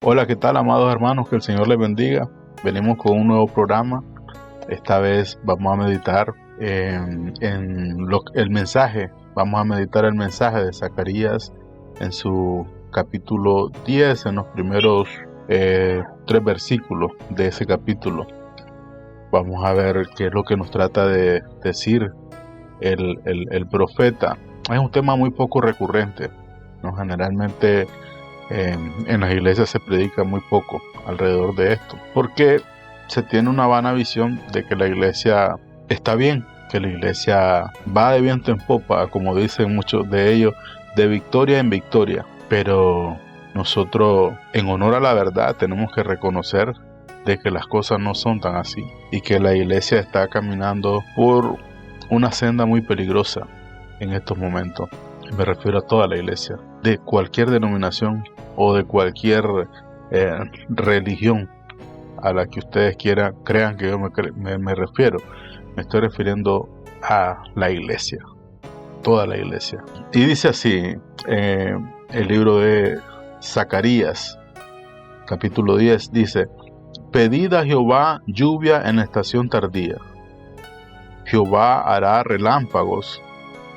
Hola, ¿qué tal, amados hermanos? Que el Señor les bendiga. Venimos con un nuevo programa. Esta vez vamos a meditar el mensaje. Vamos a meditar el mensaje de Zacarías en su capítulo 10, en los primeros 3 versículos de ese capítulo. Vamos a ver qué es lo que nos trata de decir el profeta. Es un tema muy poco recurrente, ¿no? Generalmente en las iglesias se predica muy poco alrededor de esto, porque se tiene una vana visión de que la iglesia está bien, que la iglesia va de viento en popa, como dicen muchos de ellos, de victoria en victoria. Pero nosotros, en honor a la verdad, tenemos que reconocer de que las cosas no son tan así y que la iglesia está caminando por una senda muy peligrosa en estos momentos. Me refiero a toda la iglesia, de cualquier denominación o de cualquier religión a la que ustedes crean que yo me refiero. Me estoy refiriendo a la iglesia, toda la iglesia. Y dice así, el libro de Zacarías, capítulo 10, dice: Pedid a Jehová lluvia en la estación tardía. Jehová hará relámpagos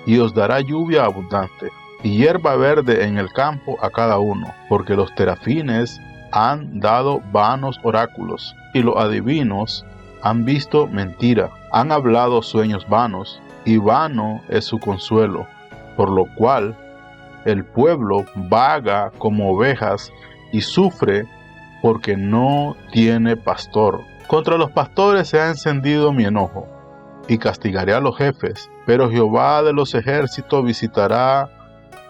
y os dará lluvia abundante, y hierba verde en el campo a cada uno, porque los terafines han dado vanos oráculos, y los adivinos han visto mentira, han hablado sueños vanos, y vano es su consuelo, por lo cual el pueblo vaga como ovejas y sufre porque no tiene pastor. Contra los pastores se ha encendido mi enojo, y castigaré a los jefes, pero Jehová de los ejércitos visitará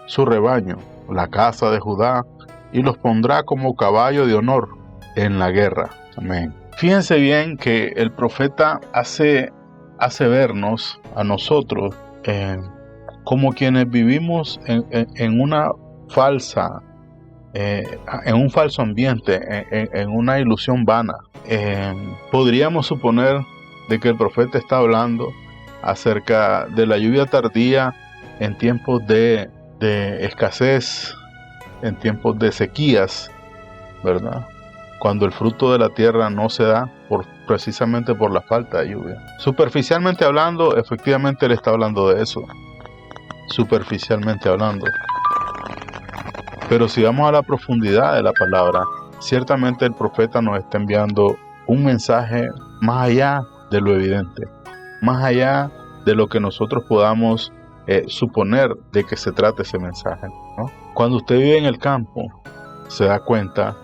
su rebaño, la casa de Judá, y los pondrá como caballo de honor en la guerra. Amén. Fíjense bien que el profeta hace vernos a nosotros como quienes vivimos en una falsa, en un falso ambiente, en una ilusión vana. Podríamos suponer de que el profeta está hablando acerca de la lluvia tardía en tiempos de escasez, en tiempos de sequías, ¿verdad? Cuando el fruto de la tierra no se da precisamente por la falta de lluvia. Superficialmente hablando, efectivamente él está hablando de eso. Superficialmente hablando. Pero si vamos a la profundidad de la palabra, ciertamente el profeta nos está enviando un mensaje más allá de lo evidente, más allá de lo que nosotros podamos suponer de que se trata ese mensaje, ¿no? Cuando usted vive en el campo, se da cuenta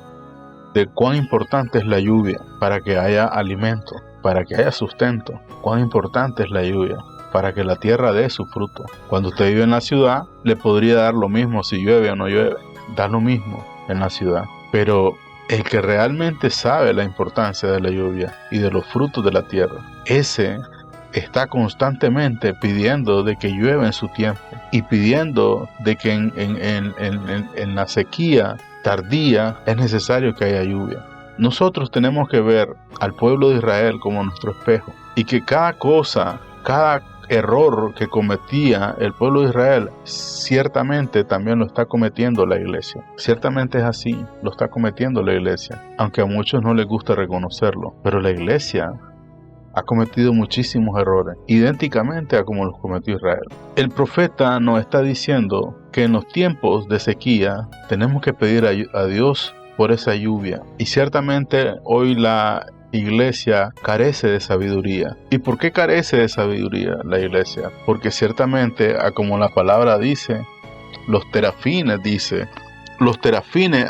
de cuán importante es la lluvia para que haya alimento, para que haya sustento. Cuán importante es la lluvia para que la tierra dé su fruto. Cuando usted vive en la ciudad, le podría dar lo mismo si llueve o no llueve. Da lo mismo en la ciudad. Pero el que realmente sabe la importancia de la lluvia y de los frutos de la tierra, ese está constantemente pidiendo de que llueva en su tiempo y pidiendo de que en la sequía tardía es necesario que haya lluvia. Nosotros tenemos que ver al pueblo de Israel como nuestro espejo, y que cada cosa, cada error que cometía el pueblo de Israel, ciertamente también lo está cometiendo la iglesia. Ciertamente es así, lo está cometiendo la iglesia, aunque a muchos no les gusta reconocerlo. Pero la iglesia ha cometido muchísimos errores, idénticamente a como los cometió Israel. El profeta nos está diciendo que en los tiempos de sequía tenemos que pedir a Dios por esa lluvia. Y ciertamente hoy la iglesia carece de sabiduría. ¿Y por qué carece de sabiduría la iglesia? Porque ciertamente, como la palabra dice, los terafines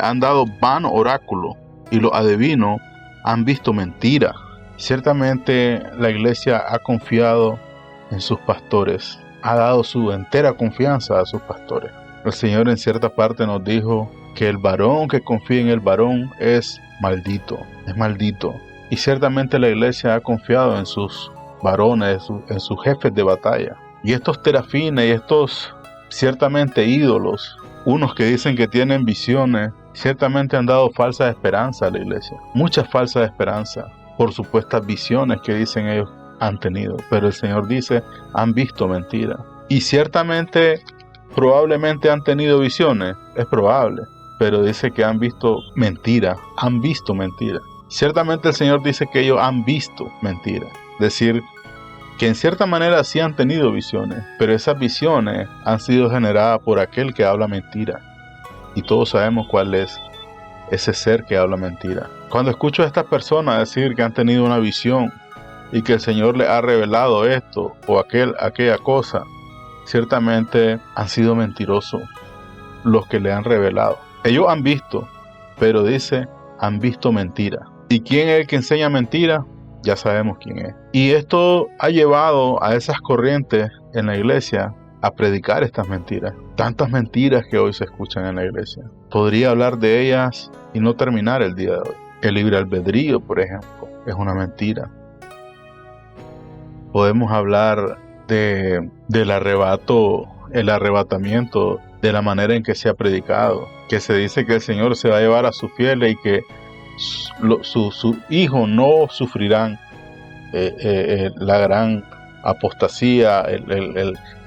han dado vano oráculo, y los adivinos han visto mentira. Ciertamente la iglesia ha confiado en sus pastores, ha dado su entera confianza a sus pastores. El Señor en cierta parte nos dijo que el varón que confía en el varón es maldito. Y ciertamente la iglesia ha confiado en sus varones, en sus jefes de batalla. Y estos terafines y estos ciertamente ídolos, unos que dicen que tienen visiones, ciertamente han dado falsa esperanza a la iglesia. Muchas falsas esperanzas por supuestas visiones que dicen ellos han tenido. Pero el Señor dice, han visto mentira. Y ciertamente, probablemente han tenido visiones, es probable. pero dice que han visto mentira, han visto mentira. Ciertamente el Señor dice que ellos han visto mentira, es decir, que en cierta manera sí han tenido visiones, pero esas visiones han sido generadas por aquel que habla mentira. Y todos sabemos cuál es ese ser que habla mentira. Cuando escucho a estas personas decir que han tenido una visión y que el Señor les ha revelado esto o aquella cosa, ciertamente han sido mentirosos los que le han revelado. Ellos han visto, pero dice, han visto mentira. ¿Y quién es el que enseña mentira? Ya sabemos quién es. Y esto ha llevado a esas corrientes en la iglesia a predicar estas mentiras. Tantas mentiras que hoy se escuchan en la iglesia. Podría hablar de ellas y no terminar el día de hoy. El libre albedrío, por ejemplo, es una mentira. Podemos hablar del arrebato, el arrebatamiento, de la manera en que se ha predicado, que se dice que el Señor se va a llevar a sus fieles y que sus hijos no sufrirán la gran apostasía,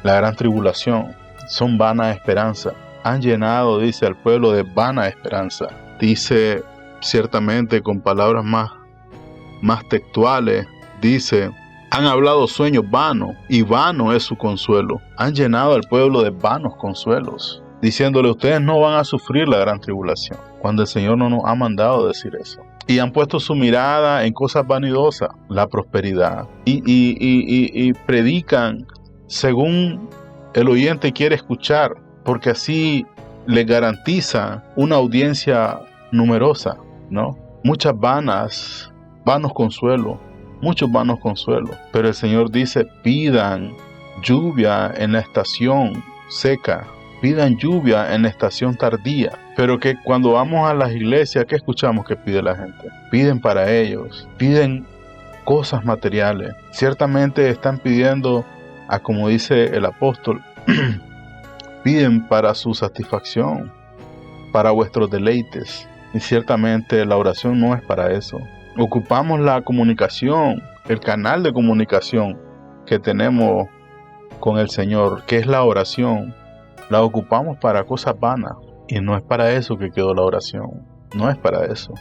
la gran tribulación. Son vana esperanza. Han llenado, dice, al pueblo de vana esperanza. Dice ciertamente con palabras más textuales, dice, han hablado sueños vanos y vano es su consuelo. Han llenado al pueblo de vanos consuelos, diciéndole, ustedes no van a sufrir la gran tribulación, cuando el Señor no nos ha mandado decir eso. Y han puesto su mirada en cosas vanidosas, la prosperidad, y predican según el oyente quiere escuchar, porque así le garantiza una audiencia numerosa, ¿no? Muchos vanos consuelos, pero el Señor dice, pidan lluvia en la estación seca, pidan lluvia en la estación tardía. Pero que cuando vamos a las iglesias, ¿qué escuchamos que pide la gente? Piden para ellos, piden cosas materiales. Ciertamente están pidiendo, como dice el apóstol, piden para su satisfacción, para vuestros deleites. Y ciertamente la oración no es para eso. Ocupamos la comunicación, el canal de comunicación que tenemos con el Señor, que es la oración. La ocupamos para cosas vanas. Y no es para eso que quedó la oración. No es para eso.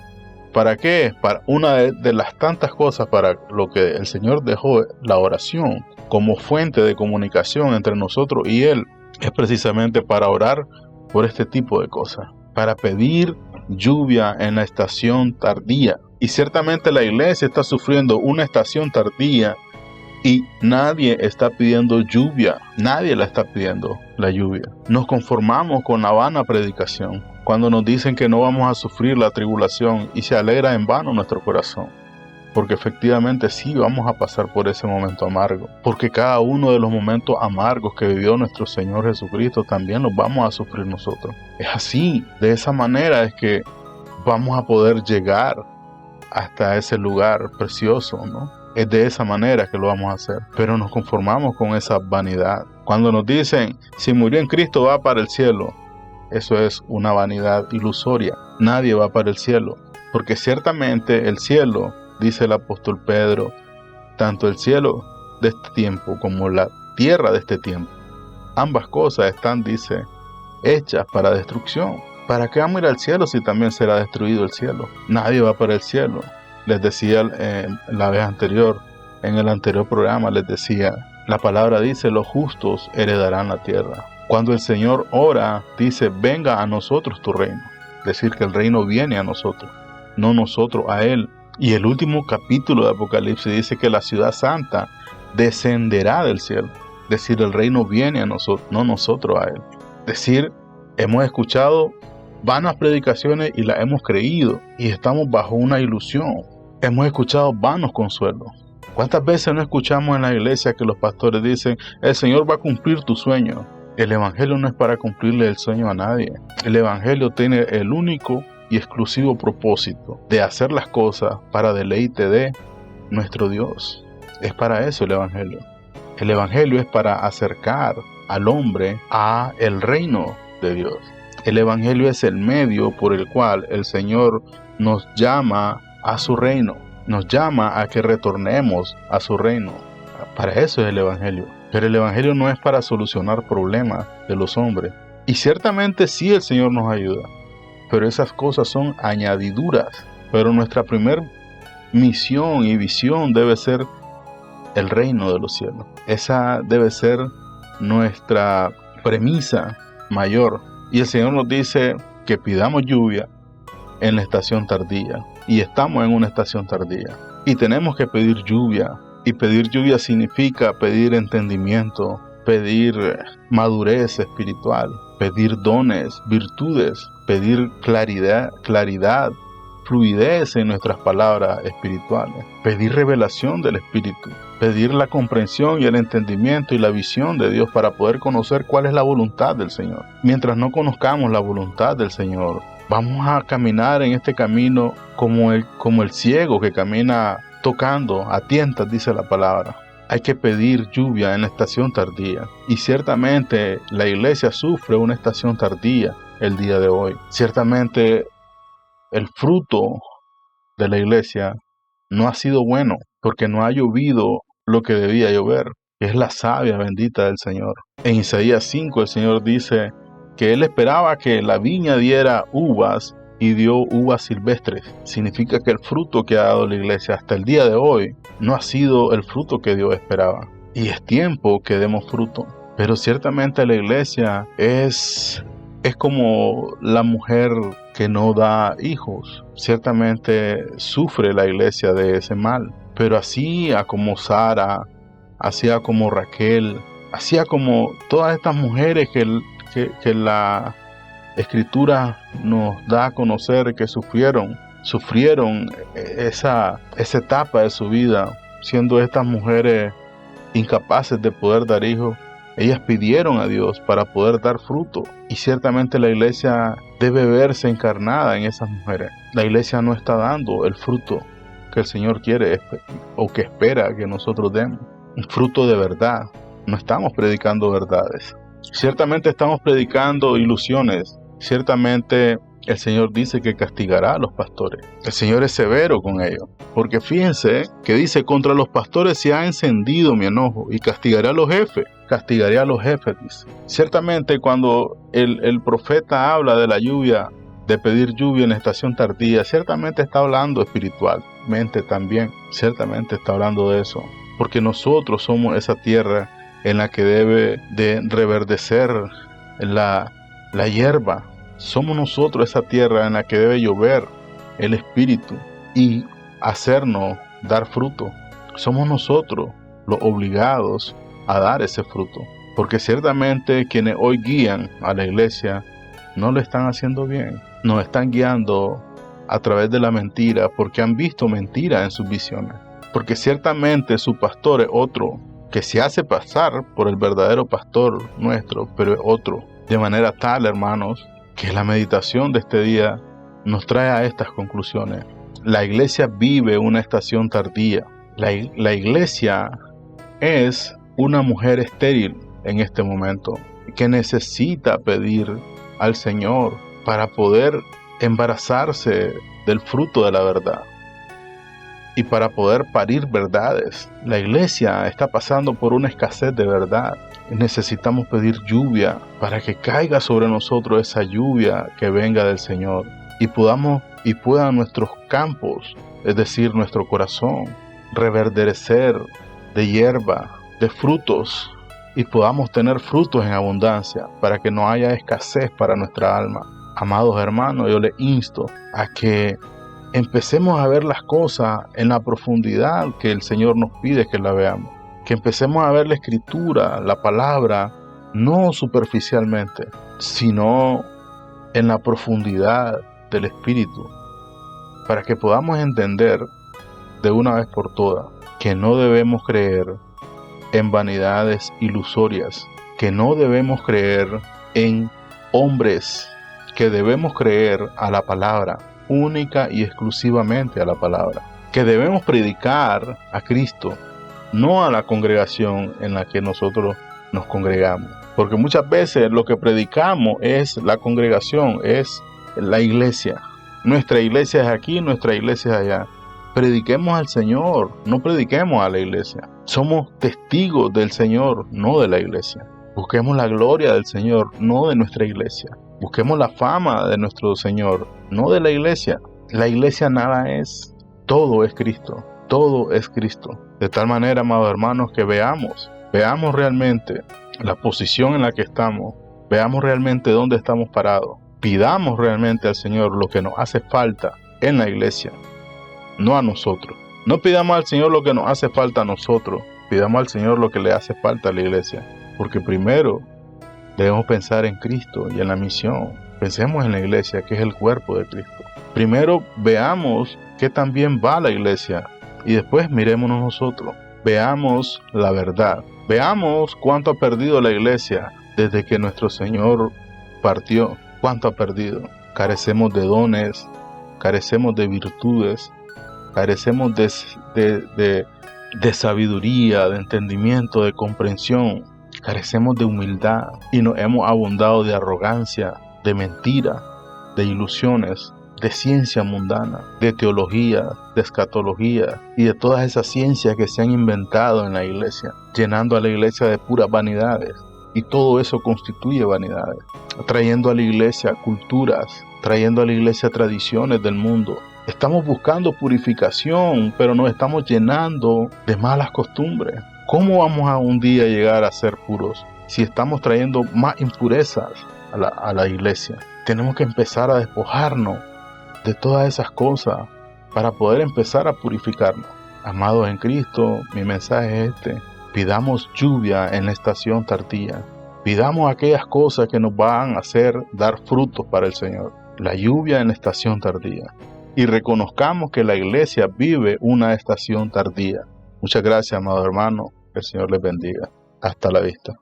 ¿Para qué es? Para una de las tantas cosas para lo que el Señor dejó la oración como fuente de comunicación entre nosotros y Él. Es precisamente para orar por este tipo de cosas. Para pedir lluvia en la estación tardía. Y ciertamente la iglesia está sufriendo una estación tardía. Y nadie está pidiendo lluvia, nadie la está pidiendo la lluvia. Nos conformamos con la vana predicación, cuando nos dicen que no vamos a sufrir la tribulación y se alegra en vano nuestro corazón. Porque efectivamente sí vamos a pasar por ese momento amargo, porque cada uno de los momentos amargos que vivió nuestro Señor Jesucristo también los vamos a sufrir nosotros. Es así, de esa manera es que vamos a poder llegar hasta ese lugar precioso, ¿no? Es de esa manera que lo vamos a hacer. Pero nos conformamos con esa vanidad. Cuando nos dicen, si murió en Cristo va para el cielo, eso es una vanidad ilusoria. Nadie va para el cielo. Porque ciertamente el cielo, dice el apóstol Pedro, tanto el cielo de este tiempo como la tierra de este tiempo, ambas cosas están, dice, hechas para destrucción. ¿Para qué vamos a ir al cielo si también será destruido el cielo? Nadie va para el cielo. Les decía la vez anterior, en el anterior programa, les decía, la palabra dice, los justos heredarán la tierra. Cuando el Señor ora, dice, venga a nosotros tu reino. Es decir, que el reino viene a nosotros, no nosotros a Él. Y el último capítulo de Apocalipsis dice que la ciudad santa descenderá del cielo. Es decir, el reino viene a nosotros, no nosotros a Él. Es decir, hemos escuchado vanas predicaciones y las hemos creído y estamos bajo una ilusión. Hemos escuchado vanos consuelos. ¿Cuántas veces no escuchamos en la iglesia que los pastores dicen, el Señor va a cumplir tu sueño? El evangelio no es para cumplirle el sueño a nadie. El evangelio tiene el único y exclusivo propósito de hacer las cosas para deleite de nuestro Dios. Es para eso el evangelio. El evangelio es para acercar al hombre a el reino de Dios. El evangelio es el medio por el cual el Señor nos llama a su reino, nos llama a que retornemos a su reino. Para eso es el evangelio. Pero el evangelio no es para solucionar problemas de los hombres. Y ciertamente sí el Señor nos ayuda. pero esas cosas son añadiduras. Pero nuestra primer misión y visión debe ser el reino de los cielos. Esa debe ser nuestra premisa mayor. Y el Señor nos dice que pidamos lluvia en la estación tardía. Y estamos en una estación tardía. Y tenemos que pedir lluvia. Y pedir lluvia significa pedir entendimiento, pedir madurez espiritual, pedir dones, virtudes, pedir claridad, fluidez en nuestras palabras espirituales, pedir revelación del Espíritu, pedir la comprensión y el entendimiento y la visión de Dios para poder conocer cuál es la voluntad del Señor. Mientras no conozcamos la voluntad del Señor, vamos a caminar en este camino como el ciego que camina tocando a tientas, dice la palabra. Hay que pedir lluvia en la estación tardía. Y ciertamente la iglesia sufre una estación tardía el día de hoy. Ciertamente el fruto de la iglesia no ha sido bueno porque no ha llovido lo que debía llover, que es la savia bendita del Señor. En Isaías 5 el Señor dice que Él esperaba que la viña diera uvas y dio uvas silvestres. Significa que el fruto que ha dado la iglesia hasta el día de hoy no ha sido el fruto que Dios esperaba. Y es tiempo que demos fruto. Pero ciertamente la iglesia es como la mujer que no da hijos. Ciertamente sufre la iglesia de ese mal. Pero así como Sara, así como Raquel, así como todas estas mujeres que la Escritura nos da a conocer que sufrieron esa etapa de su vida, siendo estas mujeres incapaces de poder dar hijos. Ellas pidieron a Dios para poder dar fruto, y ciertamente la iglesia debe verse encarnada en esas mujeres. La iglesia no está dando el fruto que el Señor quiere o que espera que nosotros demos, un fruto de verdad. No estamos predicando verdades. Ciertamente estamos predicando ilusiones. Ciertamente el Señor dice que castigará a los pastores. El Señor es severo con ellos. Porque fíjense que dice, contra los pastores se ha encendido mi enojo y castigaré a los jefes. Castigaré a los jefes, dice. Ciertamente cuando el profeta habla de la lluvia, de pedir lluvia en la estación tardía, ciertamente está hablando espiritualmente también. Ciertamente está hablando de eso. Porque nosotros somos esa tierra en la que debe de reverdecer la hierba. Somos nosotros esa tierra en la que debe llover el Espíritu y hacernos dar fruto. Somos nosotros los obligados a dar ese fruto, porque ciertamente quienes hoy guían a la iglesia no lo están haciendo bien. Nos están guiando a través de la mentira, porque han visto mentira en sus visiones, porque ciertamente su pastor es otro que se hace pasar por el verdadero pastor nuestro, pero es otro. De manera tal, hermanos, que la meditación de este día nos trae a estas conclusiones. La iglesia vive una estación tardía. La iglesia es una mujer estéril en este momento, que necesita pedir al Señor para poder embarazarse del fruto de la verdad y para poder parir verdades. La iglesia está pasando por una escasez de verdad. Necesitamos pedir lluvia para que caiga sobre nosotros esa lluvia que venga del Señor y puedan nuestros campos, es decir, nuestro corazón, reverdecer de hierba, de frutos, y podamos tener frutos en abundancia para que no haya escasez para nuestra alma. Amados hermanos, yo les insto a que empecemos a ver las cosas en la profundidad que el Señor nos pide que la veamos. Que empecemos a ver la Escritura, la palabra, no superficialmente, sino en la profundidad del Espíritu, para que podamos entender de una vez por todas que no debemos creer en vanidades ilusorias, que no debemos creer en hombres, que debemos creer a la palabra, única y exclusivamente a la palabra, que debemos predicar a Cristo, no a la congregación en la que nosotros nos congregamos. Porque muchas veces lo que predicamos es la congregación, es la iglesia. Nuestra iglesia es aquí, nuestra iglesia es allá. Prediquemos al Señor, no prediquemos a la iglesia. Somos testigos del Señor, no de la iglesia. Busquemos la gloria del Señor, no de nuestra iglesia. Busquemos la fama de nuestro Señor, no de la iglesia. La iglesia nada es, todo es Cristo, todo es Cristo. De tal manera, amados hermanos, que veamos realmente la posición en la que estamos, veamos realmente dónde estamos parados, pidamos realmente al Señor lo que nos hace falta en la iglesia, no a nosotros. No pidamos al Señor lo que nos hace falta a nosotros, pidamos al Señor lo que le hace falta a la iglesia, porque primero debemos pensar en Cristo y en la misión. Pensemos en la iglesia, que es el cuerpo de Cristo. Primero veamos qué tan bien va la iglesia y después mirémonos nosotros. Veamos la verdad. Veamos cuánto ha perdido la iglesia desde que nuestro Señor partió. Cuánto ha perdido. Carecemos de dones, carecemos de virtudes, carecemos de sabiduría, de entendimiento, de comprensión. Carecemos de humildad y nos hemos abundado de arrogancia, de mentira, de ilusiones, de ciencia mundana, de teología, de escatología y de todas esas ciencias que se han inventado en la iglesia, llenando a la iglesia de puras vanidades. Y todo eso constituye vanidades, trayendo a la iglesia culturas, trayendo a la iglesia tradiciones del mundo. Estamos buscando purificación, pero nos estamos llenando de malas costumbres. ¿Cómo vamos a un día llegar a ser puros si estamos trayendo más impurezas a la iglesia? Tenemos que empezar a despojarnos de todas esas cosas para poder empezar a purificarnos. Amados en Cristo, mi mensaje es este: pidamos lluvia en la estación tardía. Pidamos aquellas cosas que nos van a hacer dar frutos para el Señor. La lluvia en la estación tardía. Y reconozcamos que la iglesia vive una estación tardía. Muchas gracias, amado hermano. Que el Señor les bendiga. Hasta la vista.